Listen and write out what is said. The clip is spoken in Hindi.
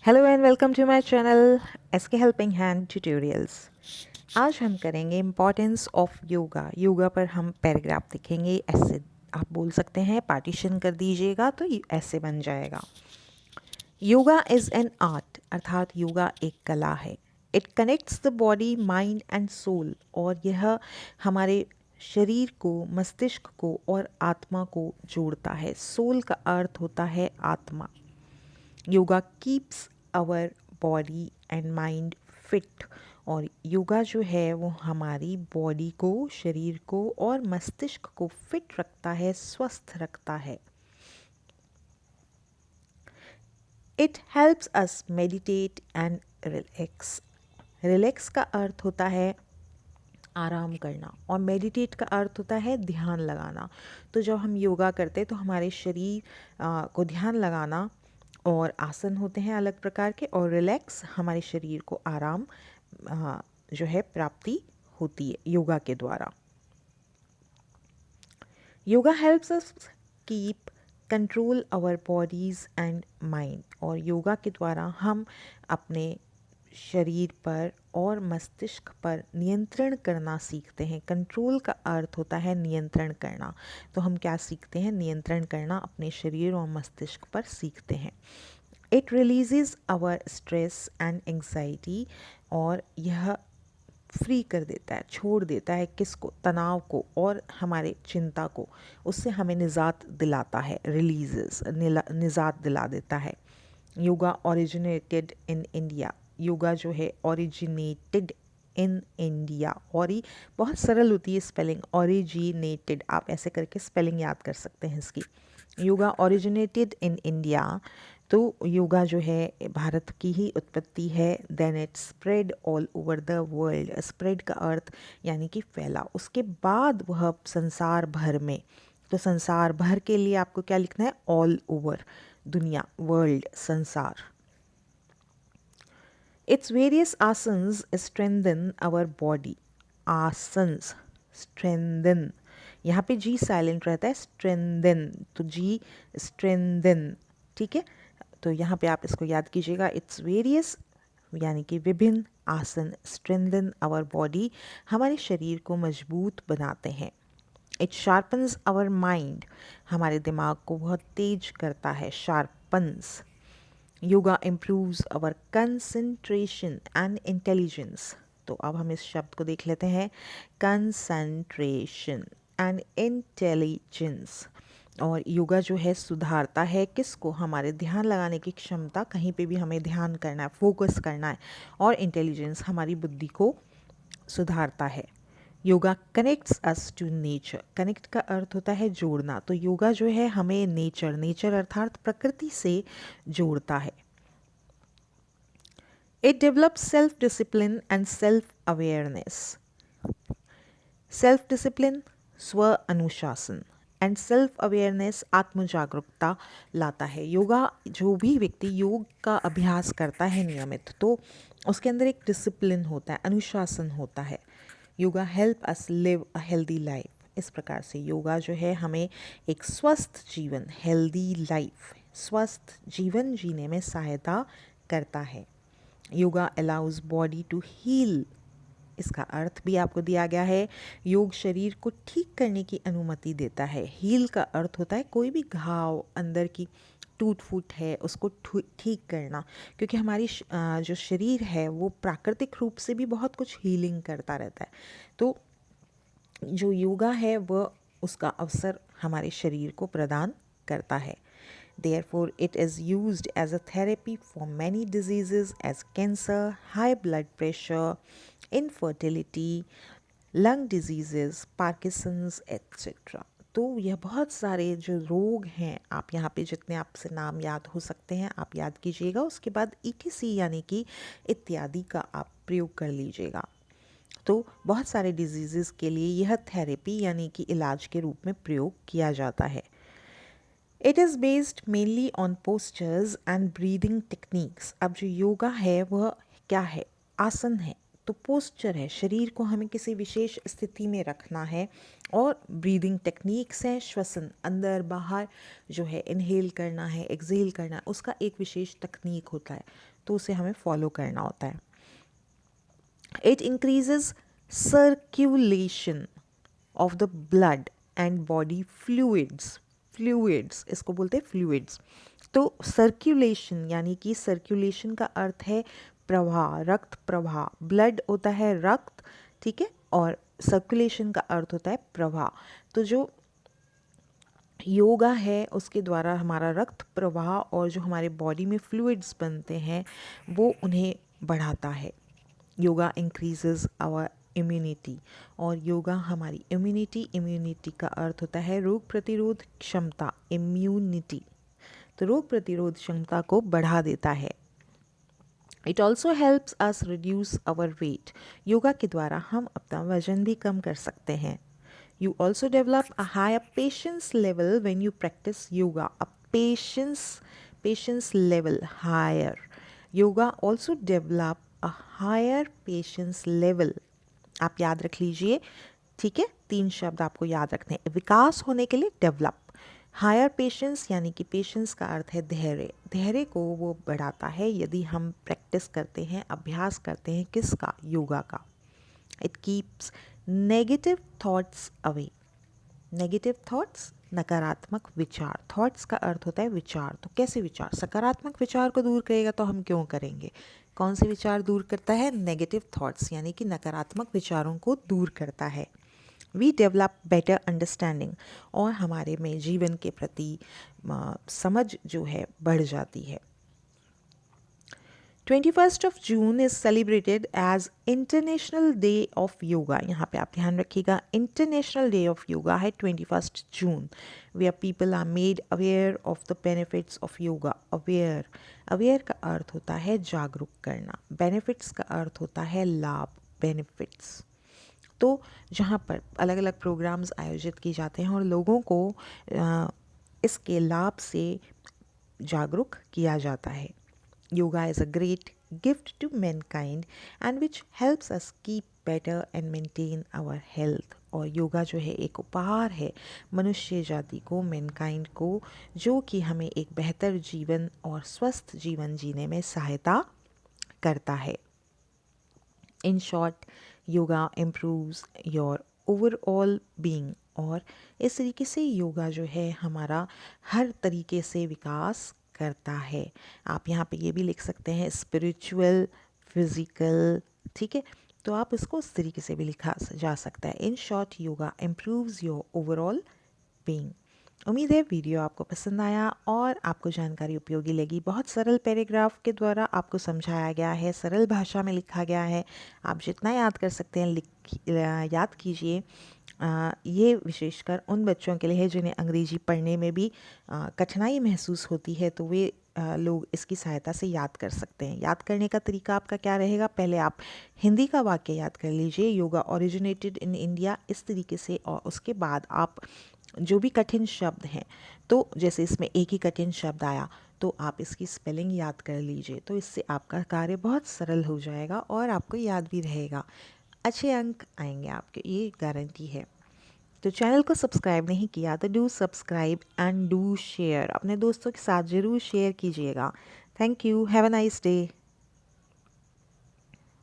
Hello and welcome to my channel SK helping hand tutorials. आज हम करेंगे इम्पॉर्टेंस ऑफ योगा। योगा पर हम पैराग्राफ लिखेंगे। ऐसे आप बोल सकते हैं, पार्टीशन कर दीजिएगा तो ये ऐसे बन जाएगा। योगा इज़ एन आर्ट, अर्थात योगा एक कला है। It connects the body, mind and soul, और यह हमारे शरीर को, मस्तिष्क को और आत्मा को जोड़ता है। सोल का अर्थ होता है आत्मा। Yoga keeps our body and mind fit, और योगा जो है वो हमारी बॉडी को, शरीर को और मस्तिष्क को फिट रखता है, स्वस्थ रखता है। It helps us meditate and relax. Relax का अर्थ होता है आराम करना, और मेडिटेट का अर्थ होता है ध्यान लगाना। तो जब हम योगा करते हैं तो हमारे शरीर को ध्यान लगाना, और आसन होते हैं अलग प्रकार के, और रिलैक्स हमारे शरीर को आराम जो है प्राप्ति होती है योगा के द्वारा। Yoga helps us keep control our bodies and mind, और योगा के द्वारा हम अपने शरीर पर और मस्तिष्क पर नियंत्रण करना सीखते हैं। कंट्रोल का अर्थ होता है नियंत्रण करना। तो हम क्या सीखते हैं? नियंत्रण करना अपने शरीर और मस्तिष्क पर सीखते हैं। It releases our stress and anxiety, और यह फ्री कर देता है, छोड़ देता है किसको? तनाव को और हमारे चिंता को। उससे हमें निजात दिलाता है, रिलीजेस निजात दिला देता है। Yoga originated in India. Yoga जो है ओरिजिनेटेड इन इंडिया, और ये बहुत सरल होती है स्पेलिंग, ओरिजिनेटेड। आप ऐसे करके स्पेलिंग याद कर सकते हैं इसकी। योगा ओरिजिनेटेड इन इंडिया, तो योगा जो है भारत की ही उत्पत्ति है। Then it spread all over the world. Spread का अर्थ यानी कि फैला। उसके बाद वह संसार भर में, तो संसार भर के लिए आपको क्या लिखना है? ऑल ओवर, दुनिया, वर्ल्ड, संसार। It's various asanas strengthen our body. Asanas, strengthen, यहाँ पे जी साइलेंट रहता है, स्ट्रेंथन, तो जी स्ट्रेंथन, ठीक है। तो यहाँ पे आप इसको याद कीजिएगा। इट्स वेरियस यानी कि विभिन्न आसन, स्ट्रेंथन आवर बॉडी, हमारे शरीर को मजबूत बनाते हैं। इट शार्पन्स आवर माइंड, हमारे दिमाग को बहुत तेज करता है, sharpens. Yoga improves our concentration and intelligence. तो अब हम इस शब्द को देख लेते हैं, कंसंट्रेशन एंड इंटेलिजेंस। और योगा जो है सुधारता है किसको? हमारे ध्यान लगाने की क्षमता, कहीं पे भी हमें ध्यान करना है, फोकस करना है, और इंटेलिजेंस हमारी बुद्धि को सुधारता है। Yoga connects us to nature. Connect का अर्थ होता है जोड़ना। तो योगा जो है हमें नेचर, नेचर अर्थात प्रकृति से जोड़ता है। It develops self discipline and self awareness. Self discipline, स्व अनुशासन, एंड सेल्फ अवेयरनेस, आत्म जागरूकता लाता है। योगा, जो भी व्यक्ति योग का अभ्यास करता है नियमित, तो उसके अंदर एक डिसिप्लिन होता है, अनुशासन होता है। Yoga help us live a healthy life. इस प्रकार से योगा जो है हमें एक स्वस्थ जीवन, हेल्दी लाइफ, स्वस्थ जीवन जीने में सहायता करता है। Yoga allows body to heal. इसका अर्थ भी आपको दिया गया है। योग शरीर को ठीक करने की अनुमति देता है। हील का अर्थ होता है कोई भी घाव, अंदर की टूट फूट है, उसको ठीक करना। क्योंकि हमारी जो शरीर है वो प्राकृतिक रूप से भी बहुत कुछ हीलिंग करता रहता है। तो जो योगा है वह उसका अवसर हमारे शरीर को प्रदान करता है। Therefore, it is used as a therapy for many diseases as cancer, high blood pressure, infertility, lung diseases, Parkinson's, etc. तो यह बहुत सारे जो रोग हैं, आप यहाँ पे जितने आपसे नाम याद हो सकते हैं आप याद कीजिएगा। उसके बाद ETC यानी कि इत्यादि का आप प्रयोग कर लीजिएगा। तो बहुत सारे डिजीज़ के लिए यह थेरेपी यानी कि इलाज के रूप में प्रयोग किया जाता है। It is based mainly on postures and breathing techniques. अब जो योगा है वह क्या है? आसन है। तो पोस्चर है, शरीर को हमें किसी विशेष स्थिति में रखना है। और ब्रीदिंग टेक्निक्स हैं, श्वसन अंदर बाहर जो है इनहेल करना है, एक्सहेल करना है, उसका एक विशेष तकनीक होता है, तो उसे हमें फॉलो करना होता है। It increases circulation of the blood and body fluids इसको बोलते हैं फ्लूइड्स। तो सर्क्यूलेशन यानी कि सर्क्यूलेशन का अर्थ है प्रवाह, रक्त प्रवाह। ब्लड होता है रक्त, ठीक है, और सर्कुलेशन का अर्थ होता है प्रवाह। तो जो योगा है उसके द्वारा हमारा रक्त प्रवाह और जो हमारे बॉडी में फ्लूइड्स बनते हैं वो उन्हें बढ़ाता है। योगा इंक्रीजेज आवर इम्यूनिटी, और योगा हमारी इम्यूनिटी का अर्थ होता है रोग प्रतिरोध क्षमता, इम्यूनिटी। तो रोग प्रतिरोध क्षमता को बढ़ा देता है। It also helps us reduce our weight, yoga के द्वारा हम अपना वजन भी कम कर सकते हैं। You also develop a higher patience level when you practice yoga. A patience level higher. Yoga also develop a higher patience level. आप याद रख लीजिए, ठीक है, 3 शब्द आपको याद रखने हैं विकास होने के लिए। डेवलप, हायर पेशेंस यानी कि पेशेंस का अर्थ है धैर्य, धैर्य को वो बढ़ाता है यदि हम प्रैक्टिस करते हैं, अभ्यास करते हैं किसका, योगा का। It keeps negative thoughts away, negative thoughts नकारात्मक विचार, थॉट्स का अर्थ होता है विचार। तो कैसे विचार, सकारात्मक विचार को दूर करेगा तो हम क्यों करेंगे। कौन से विचार दूर करता है, नेगेटिव थॉट्स यानी कि नकारात्मक विचारों को दूर करता है। वी डेवलप बेटर अंडरस्टैंडिंग, और हमारे में जीवन के प्रति समझ जो है बढ़ जाती है। 21st of June is celebrated as International Day of Yoga. यहाँ पे आप ध्यान रखिएगा, International Day of Yoga है 21st June, where people are made aware of the benefits of yoga. Aware का अर्थ होता है जागरूक करना, benefits का अर्थ होता है लाभ, benefits। तो जहाँ पर अलग अलग प्रोग्राम्स आयोजित किए जाते हैं और लोगों को इसके लाभ से जागरूक किया जाता है। Yoga is a great gift to mankind and which helps us keep better and maintain our health. और योगा जो है एक उपहार है मनुष्य जाति को, मैनकाइंड को, जो कि हमें एक बेहतर जीवन और स्वस्थ जीवन जीने में सहायता करता है। In short, yoga improves your overall being, और इस तरीके से योगा जो है हमारा हर तरीके से विकास करता है। आप यहाँ पे ये भी लिख सकते हैं स्पिरिचुअल, फिजिकल, ठीक है, तो आप इसको उस तरीके से भी लिखा जा सकता है। In short, yoga improves your overall being. उम्मीद है वीडियो आपको पसंद आया और आपको जानकारी उपयोगी लगी। बहुत सरल पैराग्राफ के द्वारा आपको समझाया गया है, सरल भाषा में लिखा गया है। आप जितना याद कर सकते हैं याद कीजिए। ये विशेषकर उन बच्चों के लिए है जिन्हें अंग्रेजी पढ़ने में भी कठिनाई महसूस होती है, तो वे लोग इसकी सहायता से याद कर सकते हैं। याद करने का तरीका आपका क्या रहेगा, पहले आप हिंदी का वाक्य याद कर लीजिए, योगा ओरिजिनेटेड इन इंडिया, इस तरीके से, और उसके बाद आप जो भी कठिन शब्द हैं, तो जैसे इसमें एक ही कठिन शब्द आया तो आप इसकी स्पेलिंग याद कर लीजिए, तो इससे आपका कार्य बहुत सरल हो जाएगा और आपको याद भी रहेगा। अच्छे अंक आएंगे आपके, ये गारंटी है। तो चैनल को सब्सक्राइब नहीं किया तो do subscribe and do share, अपने दोस्तों के साथ ज़रूर शेयर कीजिएगा। Thank you, have a nice day.